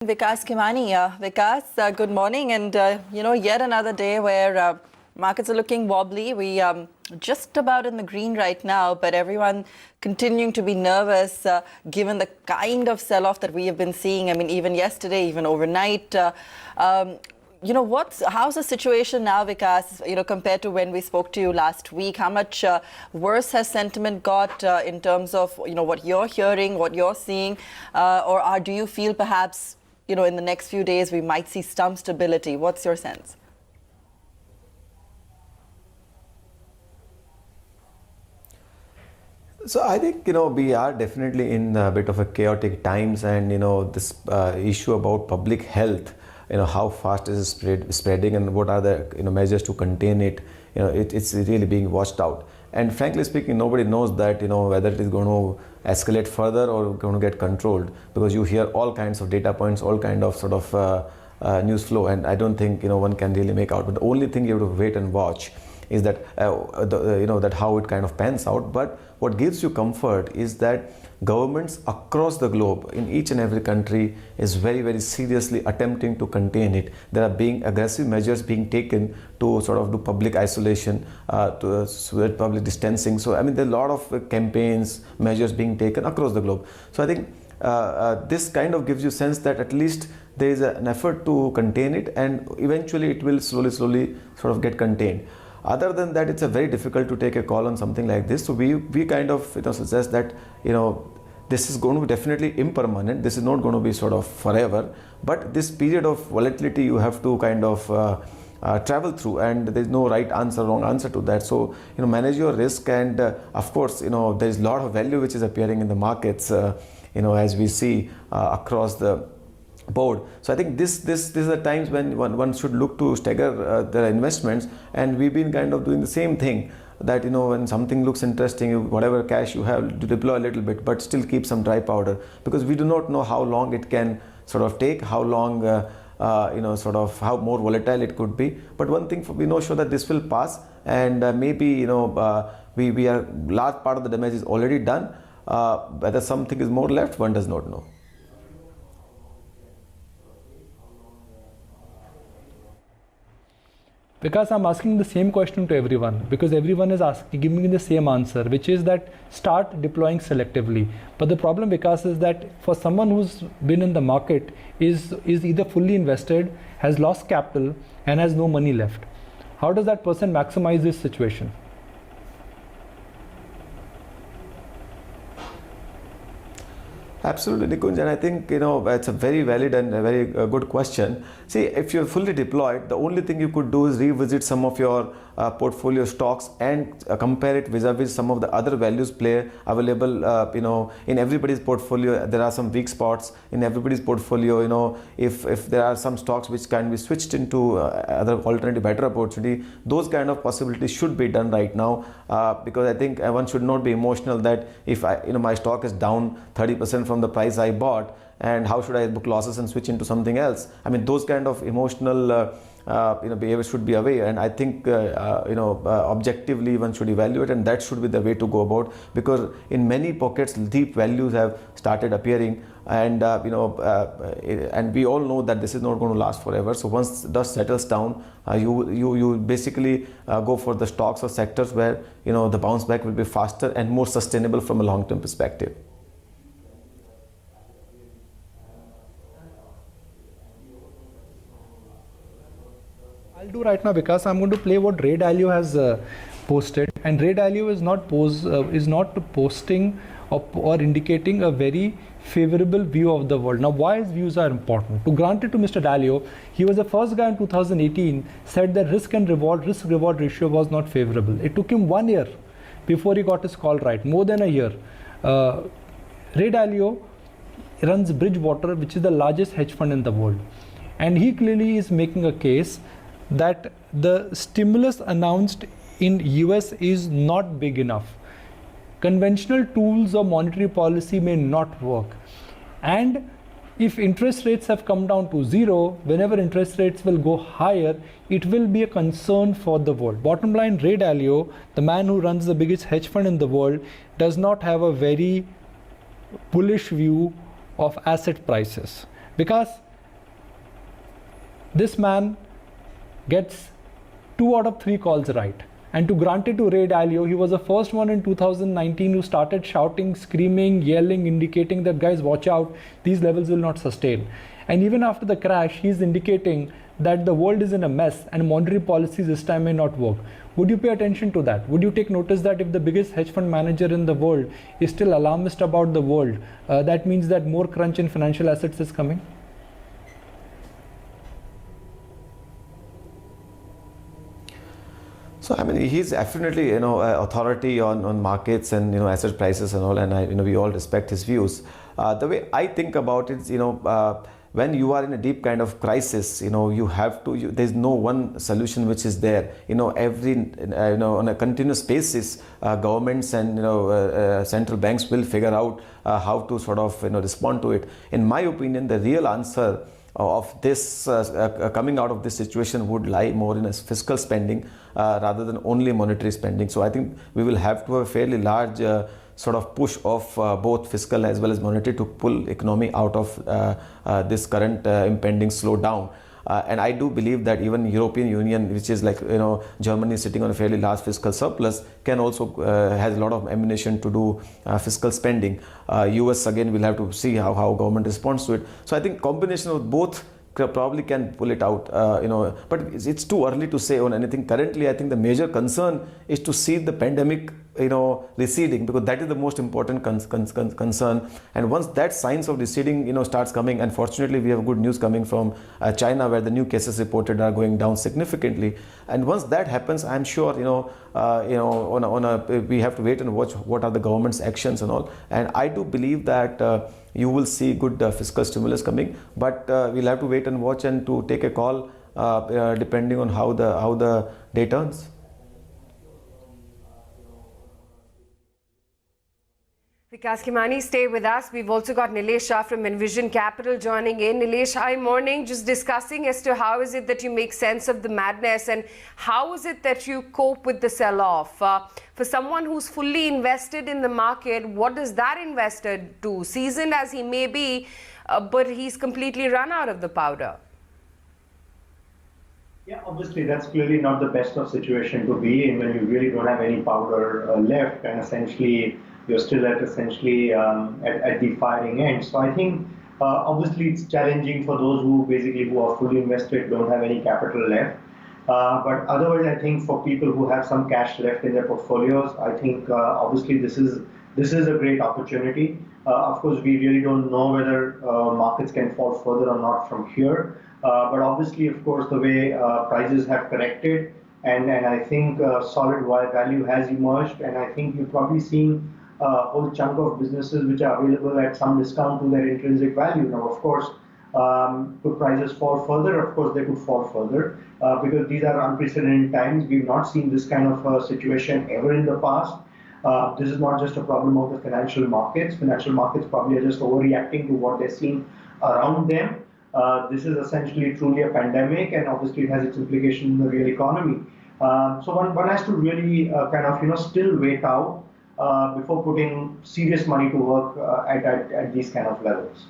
Vikas Khemani. Vikas, good morning. And, yet another day where markets are looking wobbly. We just about in the green right now, but everyone continuing to be nervous given the kind of sell-off that we have been seeing. I mean, even yesterday, even overnight. How's the situation now, Vikas, compared to when we spoke to you last week? How much worse has sentiment got in terms of, what you're hearing, what you're seeing? Or do you feel perhaps, in the next few days, we might see some stability? What's your sense? So I think, we are definitely in a bit of a chaotic times, and, this issue about public health, how fast is it spreading and what are the, measures to contain it, it's really being watched out. And frankly speaking, nobody knows that, whether it is going to escalate further or going to get controlled, because you hear all kinds of data points, all kind of sort of news flow, and I don't think, one can really make out. But the only thing you have to wait and watch is that, that how it kind of pans out. But what gives you comfort is that governments across the globe, in each and every country, is very, very seriously attempting to contain it. There are being aggressive measures being taken to sort of do public isolation, to public distancing. So, I mean, there are a lot of campaigns, measures being taken across the globe. So, I think this kind of gives you sense that at least there is an effort to contain it, and eventually it will slowly sort of get contained. Other than that, it's a very difficult to take a call on something like this. So we kind of suggest that this is going to be definitely impermanent. This is not going to be sort of forever. But this period of volatility you have to kind of travel through, and there's no right answer, wrong answer to that. So manage your risk, and of course there is a lot of value which is appearing in the markets. As we see across the board. So I think these are the times when one should look to stagger their investments, and we've been kind of doing the same thing, that when something looks interesting, whatever cash you have, to deploy a little bit, but still keep some dry powder, because we do not know how long it can sort of take, how long sort of how more volatile it could be. But one thing we know sure that this will pass, and maybe we are large part of the damage is already done. Whether something is more left, one does not know. Because I'm asking the same question to everyone, because everyone is giving me the same answer, which is that start deploying selectively. But the problem, Vikas, is that for someone who's been in the market, is either fully invested, has lost capital, and has no money left. How does that person maximize this situation? Absolutely, Nikunj, and I think it's a very valid and a very good question. See, if you're fully deployed, the only thing you could do is revisit some of your portfolio stocks and compare it vis-a-vis some of the other values play available. In everybody's portfolio, there are some weak spots in everybody's portfolio. If there are some stocks which can be switched into other alternative better opportunity, those kind of possibilities should be done right now, because I think one should not be emotional that if my stock is down 30% from the price I bought, and how should I book losses and switch into something else? I mean, those kind of emotional behavior should be away, and I think objectively one should evaluate, and that should be the way to go about, because in many pockets deep values have started appearing, and and we all know that this is not going to last forever. So once dust settles down, you basically go for the stocks or sectors where the bounce back will be faster and more sustainable from a long-term perspective. I'll do right now, because I'm going to play what Ray Dalio has posted, and Ray Dalio is not posting or indicating a very favorable view of the world. Now, why his views are important? To grant it to Mr. Dalio, he was the first guy in 2018 said that risk reward ratio was not favorable. It took him 1 year before he got his call right, more than a year. Ray Dalio runs Bridgewater, which is the largest hedge fund in the world, and he clearly is making a case that the stimulus announced in US is not big enough. Conventional tools of monetary policy may not work, and if interest rates have come down to zero, whenever interest rates will go higher, it will be a concern for the world. Bottom line, Ray Dalio, the man who runs the biggest hedge fund in the world, does not have a very bullish view of asset prices, because This man gets 2 out of 3 calls right. And to grant it to Ray Dalio, he was the first one in 2019 who started shouting, screaming, yelling, indicating that guys, watch out, these levels will not sustain. And even after the crash, he's indicating that the world is in a mess and monetary policies this time may not work. Would you pay attention to that? Would you take notice that if the biggest hedge fund manager in the world is still alarmist about the world, that means that more crunch in financial assets is coming? So I mean, he's definitely authority on markets and asset prices and all, and we all respect his views. The way I think about it is, when you are in a deep kind of crisis, you have to. There's no one solution which is there. Every on a continuous basis, governments and central banks will figure out how to sort of respond to it. In my opinion, the real answer of this coming out of this situation would lie more in a fiscal spending rather than only monetary spending. So I think we will have to have a fairly large sort of push of both fiscal as well as monetary to pull economy out of this current impending slowdown. And I do believe that even European Union, which is like Germany sitting on a fairly large fiscal surplus, can also has a lot of ammunition to do fiscal spending. US again will have to see how government responds to it. So I think combination of both probably can pull it out, but it's too early to say on anything. Currently, I think the major concern is to see the pandemic, receding, because that is the most important concern. And once that signs of receding, starts coming, and fortunately we have good news coming from China, where the new cases reported are going down significantly. And once that happens, I'm sure, we have to wait and watch what are the government's actions and all. And I do believe that you will see good fiscal stimulus coming, but we'll have to wait and watch and to take a call depending on how the day turns. Vikas Khemani, stay with us. We've also got Nilesh Shah from Envision Capital joining in. Nilesh, hi, morning. Just discussing as to how is it that you make sense of the madness and how is it that you cope with the sell-off? For someone who's fully invested in the market, what does that investor do? Seasoned as he may be, but he's completely run out of the powder. Yeah, obviously that's clearly not the best of situation to be in when you really don't have any powder left, and essentially you're still at the firing end. So I think obviously it's challenging for those who are fully invested, don't have any capital left. But otherwise, I think for people who have some cash left in their portfolios, I think obviously this is a great opportunity. Of course, we really don't know whether markets can fall further or not from here. But obviously, of course, the way prices have corrected, and I think solid value has emerged, and I think you've probably seen a whole chunk of businesses which are available at some discount to their intrinsic value. Now, of course, could prices fall further? Of course, they could fall further because these are unprecedented times. We've not seen this kind of situation ever in the past. This is not just a problem of the financial markets. Financial markets probably are just overreacting to what they're seeing around them. This is essentially truly a pandemic, and obviously it has its implications in the real economy. So one has to really still wait out before putting serious money to work at these kind of levels.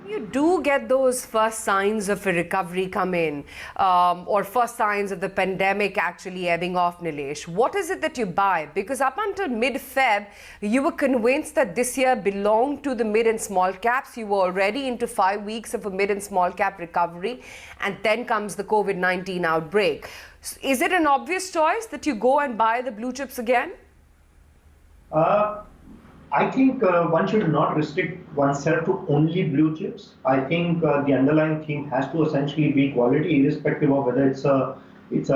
You do get those first signs of a recovery come in, or first signs of the pandemic actually ebbing off, Nilesh. What is it that you buy? Because up until mid-Feb, you were convinced that this year belonged to the mid and small caps. You were already into 5 weeks of a mid and small cap recovery, and then comes the COVID-19 outbreak. Is it an obvious choice that you go and buy the blue chips again? I think one should not restrict oneself to only blue chips. I think the underlying theme has to essentially be quality, irrespective of whether it's a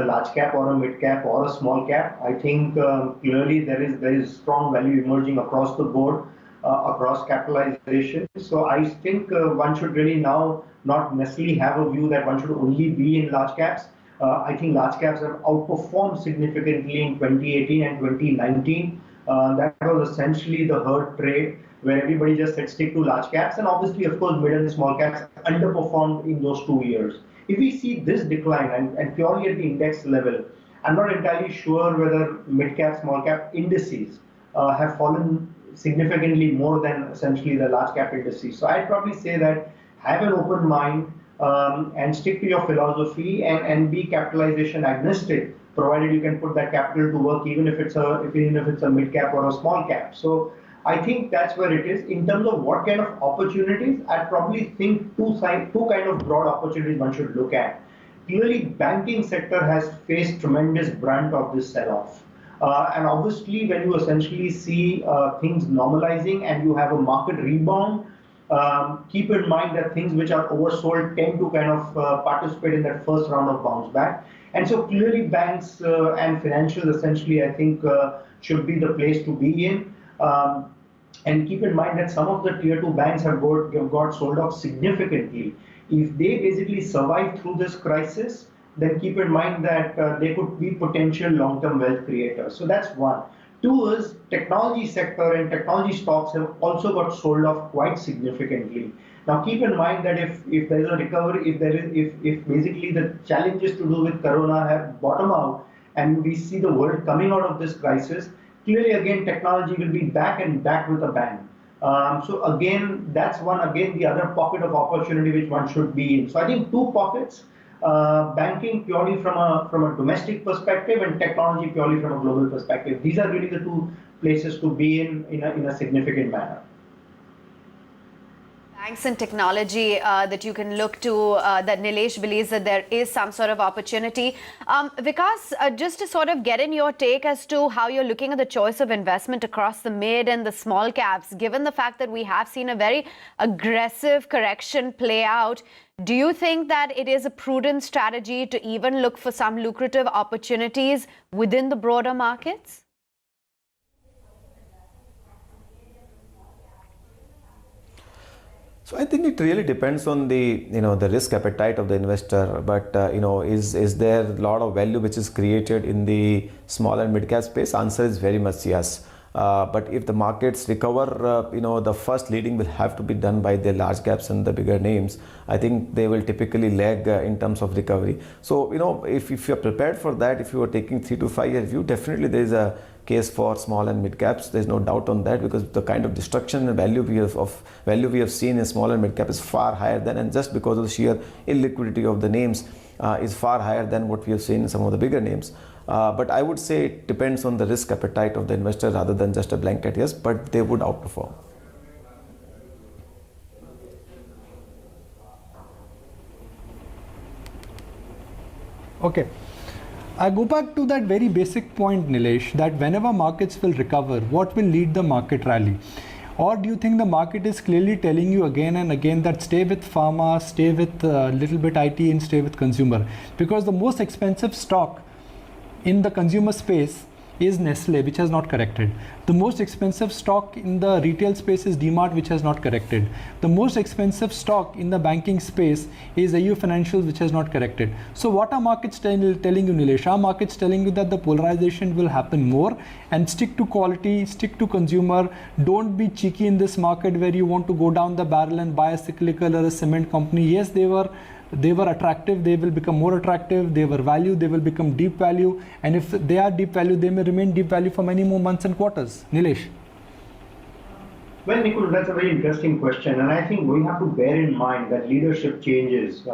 large cap or a mid cap or a small cap. I think clearly there is strong value emerging across the board, across capitalization. So I think one should really now not necessarily have a view that one should only be in large caps. I think large caps have outperformed significantly in 2018 and 2019. That was essentially the herd trade, where everybody just said stick to large caps, and obviously, of course, mid and small caps underperformed in those 2 years. If we see this decline and purely at the index level, I'm not entirely sure whether mid cap, small cap indices have fallen significantly more than essentially the large cap indices. So I'd probably say that have an open mind and stick to your philosophy and be capitalization agnostic, provided you can put that capital to work even if it's a mid cap or a small cap. So I think that's where it is. In terms of what kind of opportunities, I'd probably think two kind of broad opportunities one should look at. Clearly, banking sector has faced tremendous brunt of this sell-off. And obviously, when you essentially see things normalizing and you have a market rebound, keep in mind that things which are oversold tend to kind of participate in that first round of bounce back. And so clearly banks and financials essentially, I think, should be the place to be in. And keep in mind that some of the tier 2 banks have got sold off significantly. If they basically survive through this crisis, then keep in mind that they could be potential long-term wealth creators. So that's one. Two is technology sector and technology stocks have also got sold off quite significantly. Now keep in mind that if there is a recovery, if basically the challenges to do with Corona have bottomed out and we see the world coming out of this crisis, clearly again technology will be back with a bang. So again, that's the other pocket of opportunity which one should be in. So I think two pockets. Banking purely from a domestic perspective and technology purely from a global perspective. These are really the two places to be in a significant manner. Banks and technology that you can look to, that Nilesh believes that there is some sort of opportunity. Vikas, just to sort of get in your take as to how you're looking at the choice of investment across the mid and the small caps, given the fact that we have seen a very aggressive correction play out, do you think that it is a prudent strategy to even look for some lucrative opportunities within the broader markets? So I think it really depends on the the risk appetite of the investor. But is there a lot of value which is created in the small and mid cap space? Answer is very much yes. But if the markets recover, the first leading will have to be done by the large caps and the bigger names. I think they will typically lag in terms of recovery. So if you're prepared for that, if you are taking 3 to 5 year view, definitely there is a case for small and mid caps. There's no doubt on that, because the kind of destruction and value we have seen in small and mid cap is far higher than, and just because of the sheer illiquidity of the names is far higher than what we have seen in some of the bigger names. But I would say it depends on the risk appetite of the investor rather than just a blanket yes, but they would outperform. Okay. I go back to that very basic point, Nilesh, that whenever markets will recover, what will lead the market rally? Or do you think the market is clearly telling you again and again that stay with pharma, stay with little bit IT and stay with consumer? Because the most expensive stock in the consumer space is Nestle, which has not corrected. The most expensive stock in the retail space is DMart, which has not corrected. The most expensive stock in the banking space is AU Financials, which has not corrected. So what are markets telling you, Nilesh? Are markets telling you that the polarization will happen more, and stick to quality, stick to consumer, don't be cheeky in this market where you want to go down the barrel and buy a cyclical or a cement company? Yes, they were attractive, they will become more attractive, they were value, they will become deep value, and if they are deep value, they may remain deep value for many more months and quarters. Nilesh? Well, Nikhil, that's a very interesting question, and I think we have to bear in mind that leadership changes.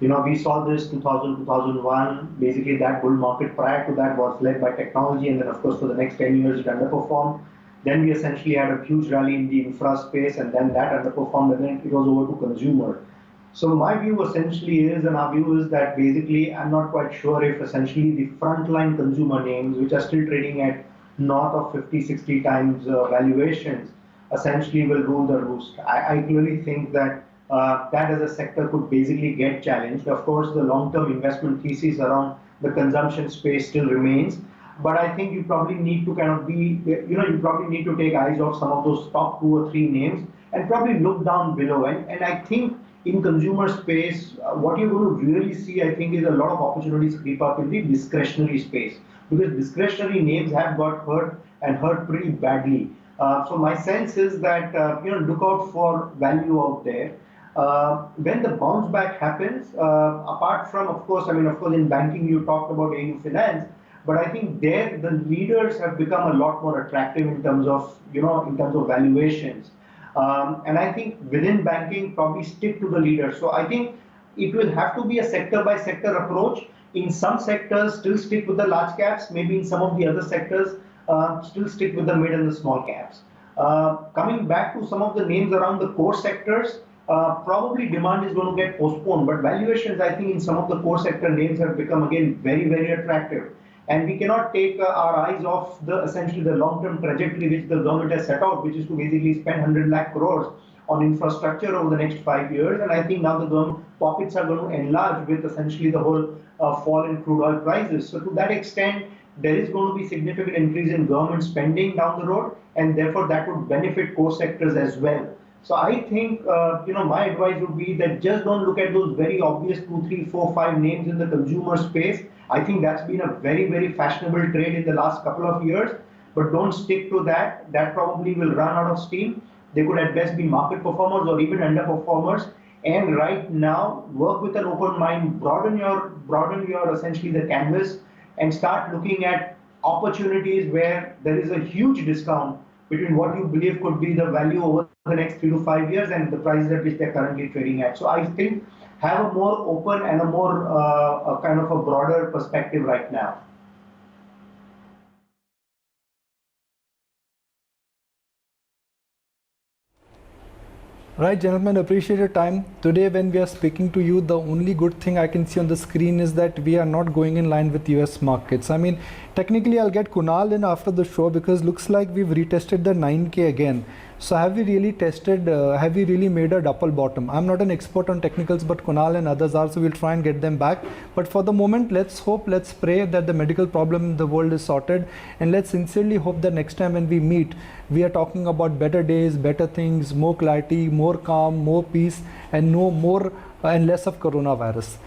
We saw this 2000, 2001, basically that bull market prior to that was led by technology, and then of course for the next 10 years it underperformed. Then we essentially had a huge rally in the infra space, and then that underperformed, and then it was over to consumer. So my view essentially is, and our view is that basically I'm not quite sure if essentially the frontline consumer names, which are still trading at north of 50, 60 times valuations, essentially will rule the roost. I clearly think that that as a sector could basically get challenged. Of course, the long-term investment thesis around the consumption space still remains, but I think you probably need to kind of be, you probably need to take eyes off some of those top 2 or 3 names and probably look down below. And I think in consumer space, what you're going to really see, I think, is a lot of opportunities creep up in the discretionary space, because discretionary names have got hurt and hurt pretty badly. So my sense is that look out for value out there. When the bounce back happens, apart from, of course, in banking you talked about AU Finance, But I think there the leaders have become a lot more attractive in terms of, in terms of valuations. And I think within banking, probably stick to the leaders. So I think it will have to be a sector by sector approach. In some sectors, still stick with the large caps. Maybe in some of the other sectors, still stick with the mid and the small caps. Coming back to some of the names around the core sectors, probably demand is going to get postponed, but valuations, I think, in some of the core sector names have become again very, very attractive. And we cannot take our eyes off the essentially the long-term trajectory which the government has set out, which is to basically spend 100 lakh crores on infrastructure over the next 5 years. And I think now the government pockets are going to enlarge with essentially the whole fall in crude oil prices. So to that extent, there is going to be significant increase in government spending down the road, and therefore that would benefit core sectors as well. So I think, my advice would be that just don't look at those very obvious 2, 3, 4, 5 names in the consumer space. I think that's been a very, very fashionable trade in the last couple of years, but don't stick to that. That probably will run out of steam. They could at best be market performers or even underperformers. And right now, work with an open mind, broaden your essentially the canvas, and start looking at opportunities where there is a huge discount between what you believe could be the value over the next 3 to 5 years and the prices at which they're currently trading at. So I think have a more open and a more a kind of a broader perspective right now. Right, gentlemen, appreciate your time. Today, when we are speaking to you, the only good thing I can see on the screen is that we are not going in line with US markets. I mean, technically, I'll get Kunal in after the show because looks like we've retested the 9K again. So have we really tested, have we really made a double bottom? I'm not an expert on technicals, but Kunal and others are, so we'll try and get them back. But for the moment, let's hope, let's pray that the medical problem in the world is sorted. And let's sincerely hope that next time when we meet, we are talking about better days, better things, more clarity, more calm, more peace, and no more and less of coronavirus.